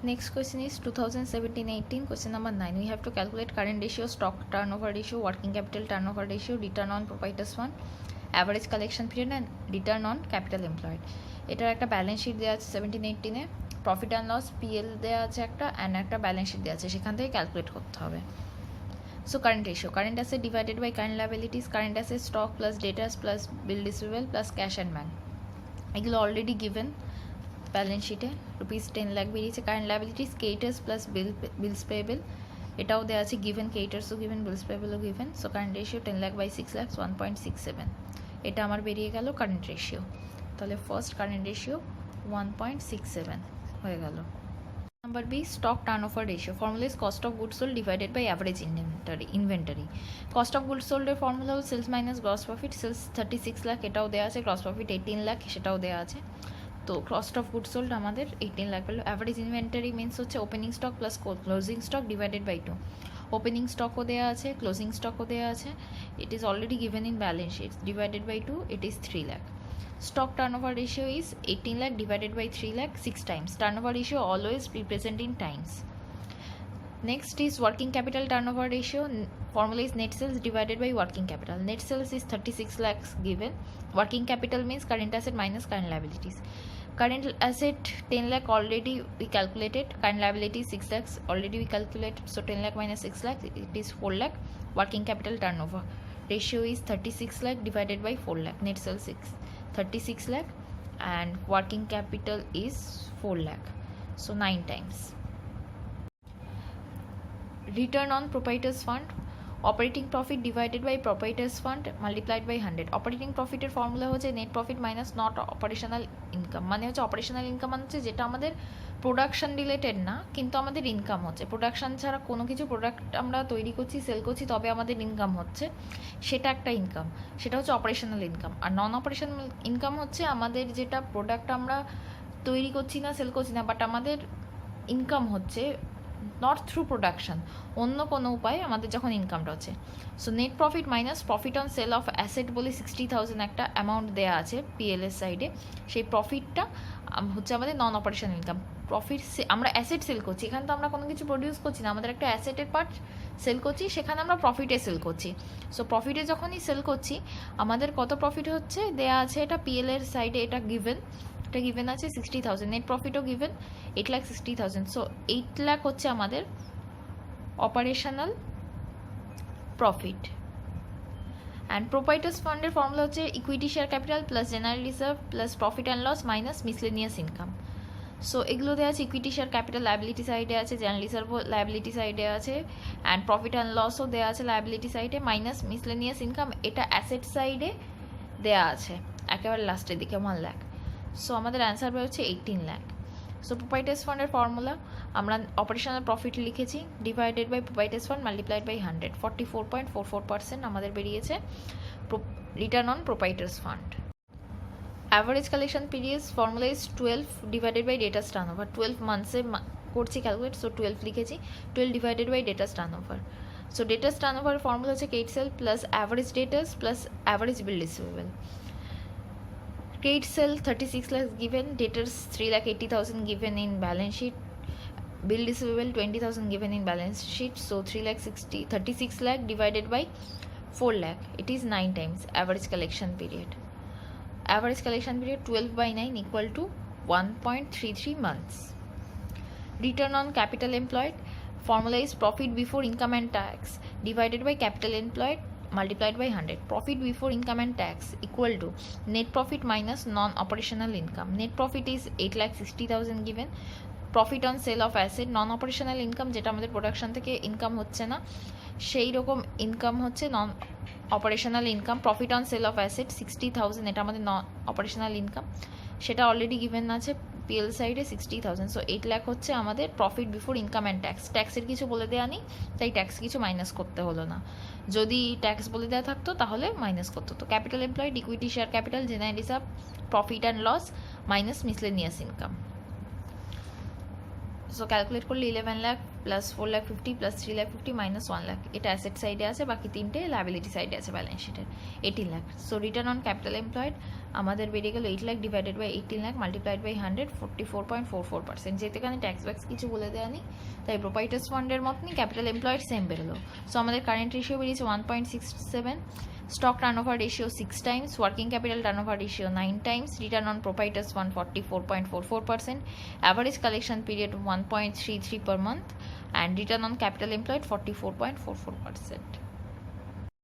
Next question is 2017-18, question number 9. We have to calculate current ratio, stock turnover ratio, working capital turnover ratio, return on proprietors fund, average collection period and return on capital employed. এটার একটা balance sheet দেওয়া আছে 17-18-এ, profit and loss PL দেওয়া আছে একটা, and একটা balance sheet দেওয়া আছে, সেখান থেকে ক্যালকুলেট করতে হবে। So current ratio, current asset divided by current liabilities, current asset stock plus debtors plus bill receivable plus cash and bank, এগুলো অলরেডি গিভেন ব্যালেন্স শিটে। রুপিস 10 লাখ বেরিয়েছে। Current liabilities creditors plus bills payable, এটাও দেওয়া আছে given, ক্রেডিটার্সও given, bills পেয়েবলও given. So current ratio 10 lakh by 6 lakh 1.67, এটা আমার বেরিয়ে গেল কারেন্ট রেশিও। তাহলে ফার্স্ট কারেন্ট রেশিও 1.67 হয়ে গেল। Number B, stock turnover ratio. Formula is cost of goods সোল্ড ডিভাইডেড বাই অ্যাভারেজ ইনভেন্টারি। কস্ট অফ গুডস সোল্ডের ফর্মুলা হল sales minus gross profit. Sales 36 lakh, এটাও দেওয়া আছে। গ্রস প্রফিট 18 লাখ, সেটাও দেওয়া আছে। তো কস্ট অফ গুডস সোল্ড আমাদের 18 লাখ পেলো। অ্যাভারেজ ইনভেন্টারি মিনস হচ্ছে opening stock plus closing stock divided by 2। Opening স্টকও দেওয়া আছে, ক্লোজিং স্টকও দেওয়া আছে। It is already given in balance sheet, divided by 2, it is 3 lakh. Stock turnover ratio is 18 lakh divided by 3 lakh, 6 times. Turnover ratio always represent in times. Next is working capital turnover ratio. Formula is net sales divided by working capital. Net sales is 36 lakhs given. Working capital means current asset minus current liabilities. Current asset 10 lakh already we calculated. Current liability 6 lakhs already we calculated. So 10 lakh minus 6 lakh, it is 4 lakh. Working capital turnover ratio is 36 lakh divided by 4 lakh. Net sales 36 lakh and working capital is 4 lakh. So 9 times. Return on proprietors fund, operating profit divided by proprietors fund multiplied by 100। Operating প্রফিটের formula হচ্ছে net profit minus not operational income. মানে হচ্ছে operational income মানে হচ্ছে যেটা আমাদের production related না, কিন্তু আমাদের ইনকাম হচ্ছে। প্রোডাকশন ছাড়া কোনো কিছু প্রোডাক্ট আমরা তৈরি করছি, সেল করছি, তবে আমাদের ইনকাম হচ্ছে, সেটা একটা ইনকাম, সেটা হচ্ছে অপারেশনাল ইনকাম। আর নন অপারেশনাল ইনকাম হচ্ছে আমাদের যেটা প্রোডাক্ট আমরা তৈরি করছি না, সেল করছি না, বাট আমাদের ইনকাম হচ্ছে নট থ্রু প্রোডাকশন, অন্য কোনো উপায়ে আমাদের যখন ইনকামটা হচ্ছে। So net profit minus profit on sale of asset বলে 60,000 একটা অ্যামাউন্ট দেওয়া আছে পিএলএস সাইডে, সেই প্রফিটটা হচ্ছে আমাদের নন অপারেশনাল ইনকাম। প্রফিট আমরা অ্যাসেট সেল করছি, এখানে তো আমরা কোনো কিছু প্রডিউস করছি না, আমাদের একটা অ্যাসেটের পার্ট সেল করছি, সেখানে আমরা প্রফিটে সেল করছি। সো প্রফিটে যখনই সেল করছি আমাদের কত প্রফিট হচ্ছে দেয়া আছে, এটা পিএলের সাইডে এটা গিভেন, এটা গিভেন আছে 60,000। নেট প্রফিটও গিভেন 8,60,000। সো 8 লাখ হচ্ছে আমাদের অপারেশনাল প্রফিট। অ্যান্ড প্রোপাইটার্স ফান্ডের ফর্মুলা হচ্ছে equity share capital plus general reserve plus profit and loss minus miscellaneous income. So এগুলো দেওয়া আছে, ইকুইটি শেয়ার ক্যাপিটাল লায়াবিলিটি সাইডে আছে, জেনারেল রিজার্ভ লায়াবিলিটি সাইডে আছে, অ্যান্ড প্রফিট অ্যান্ড লসও দেওয়া আছে লায়াবিলিটি সাইডে, মাইনাস মিসলেনিয়াস ইনকাম এটা অ্যাসেট সাইডে দেওয়া আছে একেবারে লাস্টের দিকে 1 লাখ। সো আমাদের অ্যান্সার বেরোচ্ছে 18 লাখ। সো প্রোপাইটার্স ফান্ডের ফর্মুলা আমরা অপারেশনাল প্রফিট লিখেছি divided by proprietors fund multiplied by 100, 44.44% আমাদের বেরিয়েছে return on proprietors fund. Average collection period formula is 12 divided by debtors turnover. 12 মান্থসে করছি ক্যালকুলেট, সো 12 লিখেছি, 12 divided by debtors turnover. So debtors turnover formula হচ্ছে credit sale plus average debtors plus average bill receivable. Credit sale 36 lakhs given, debtors 3,80,000 given in balance sheet, bill receivable 20,000 given in balance sheet. So 36 lakh divided by 4 lakh, it is 9 times. Average collection period 12 by 9 equal to 1.33 months. Return on capital employed formula is profit before income and tax divided by capital employed multiplied by 100. Profit before income and tax equal to net profit minus non-operational income. Net profit is 8,60,000 given. Profit on sale of asset, non-operational income যেটা আমাদের production থেকে income হচ্ছে না, সেই রকম income হচ্ছে non operational income. Profit on sale of asset 60,000, এটা আমাদের নন অপারেশনাল ইনকাম, সেটা অলরেডি গিভেন আছে পিএল সাইডে 60,000। সো 8 লাখ হচ্ছে আমাদের profit before income and tax. ট্যাক্সের কিছু বলে দেওয়া নেই, তাই ট্যাক্স কিছু মাইনাস করতে হলো না। যদি ট্যাক্স বলে দেওয়া থাকতো তাহলে মাইনাস করতে হতো। Capital employed, equity share capital, general reserve, profit and loss minus miscellaneous income. So calculate করলে 11 লাখ প্লাস 4,50,000 প্লাস 3,50,000 মাইনাস 1,00,000, এটা অ্যাসেট সাইডে আছে, বাকি তিনটে লাইবিলিটি সাইডে আছে ব্যালেন্স শিটের। 18 lakh. So return on capital employed আমাদের বেরিয়ে গেল 8 lakh divided by 18 lakh multiplied by 100, 44.44%। যেহেতু এখানে ট্যাক্স ব্যাক্স কিছু বলে দেওয়া নেই, তাই প্রোপাইটার্স ফান্ডের মতনই ক্যাপিটাল এমপ্লয়েড সেম বেরোলো। সো আমাদের কারেন্ট রেশিও বেরিয়েছে 1.67, stock turnover ratio 6 times, working capital turnover ratio 9 times, return on proprietors fund 44.44%, average collection period 1.33 per month, and return on capital employed 44.44%.